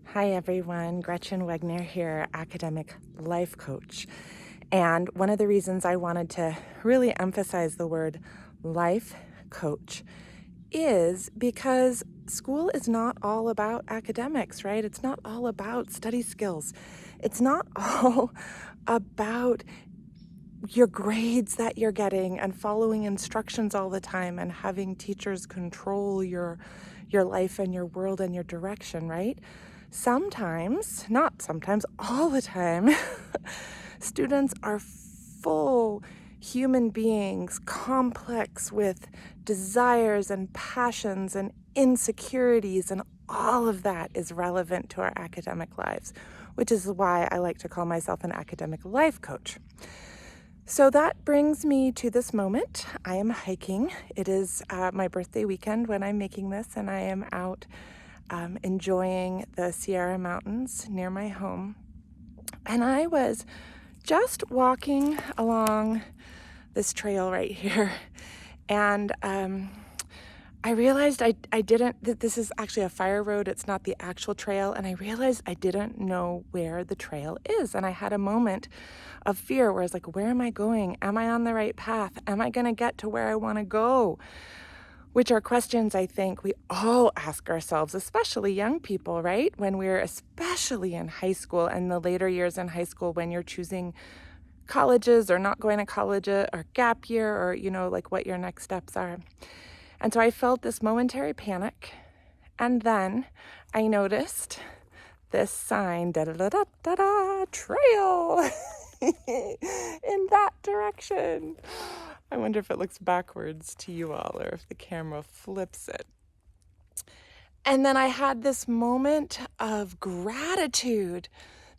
Hi everyone, Gretchen Wegner here, academic life coach. And one of the reasons I wanted to really emphasize the word life coach is because school is not all about academics, right? It's not all about study skills. It's not all about your grades that you're getting and following instructions all the time and having teachers control your life and your world and your direction, right? Sometimes, not sometimes, all the time, students are full human beings, complex with desires and passions and insecurities, and all of that is relevant to our academic lives, which is why I like to call myself an academic life coach. So that brings me to this moment. I am hiking. It is my birthday weekend when I'm making this, and I am out enjoying the Sierra Mountains near my home. And I was just walking along this trail right here, and I realized that this is actually a fire road. It's not the actual trail. And I realized I didn't know where the trail is. And I had a moment of fear where I was like, where am I going? Am I on the right path? Am I going to get to where I want to go? Which are questions I think we all ask ourselves, especially young people, right? When we're especially in high school and the later years in high school, when you're choosing colleges or not going to college or gap year, or, like what your next steps are. And so I felt this momentary panic, and then I noticed this sign, da-da-da-da-da-da, trail, in that direction. I wonder if it looks backwards to you all or if the camera flips it. And then I had this moment of gratitude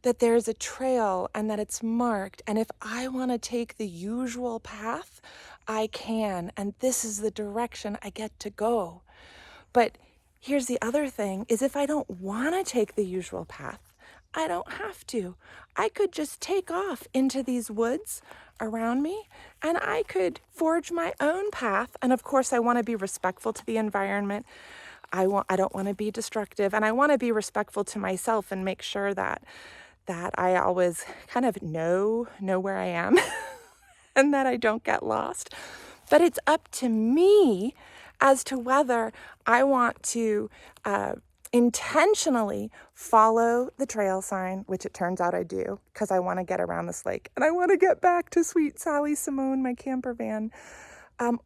that there's a trail and that it's marked. And if I want to take the usual path, I can. And this is the direction I get to go. But here's the other thing, is if I don't want to take the usual path, I don't have to. I could just take off into these woods around me and I could forge my own path. And of course, I want to be respectful to the environment. I don't want to be destructive, and I want to be respectful to myself and make sure that I always kind of know where I am and that I don't get lost. But it's up to me as to whether I want to intentionally follow the trail sign, which it turns out I do, because I want to get around this lake and I want to get back to Sweet Sally Simone, my camper van.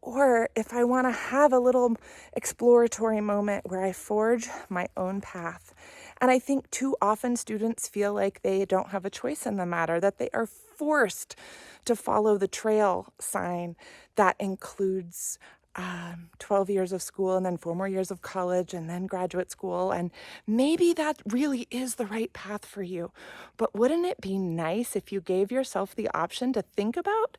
Or if I want to have a little exploratory moment where I forge my own path. And I think too often students feel like they don't have a choice in the matter, that they are forced to follow the trail sign that includes 12 years of school and then 4 more years of college and then graduate school. And maybe that really is the right path for you. But wouldn't it be nice if you gave yourself the option to think about,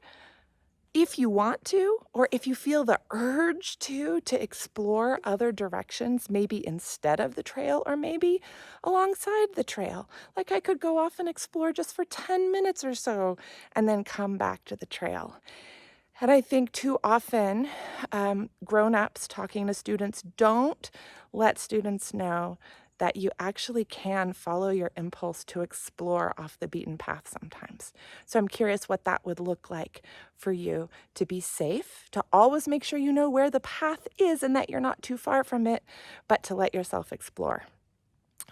if you want to, or if you feel the urge to explore other directions, maybe instead of the trail or maybe alongside the trail. Like I could go off and explore just for 10 minutes or so and then come back to the trail. And I think too often grown-ups talking to students don't let students know that you actually can follow your impulse to explore off the beaten path sometimes. So I'm curious what that would look like for you to be safe, to always make sure you know where the path is and that you're not too far from it, but to let yourself explore.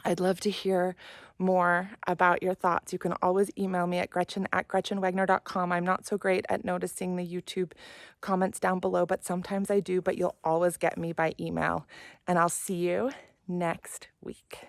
I'd love to hear more about your thoughts. You can always email me at gretchen@gretchenwegner.com. I'm not so great at noticing the YouTube comments down below, but sometimes I do, but you'll always get me by email. And I'll see you next week.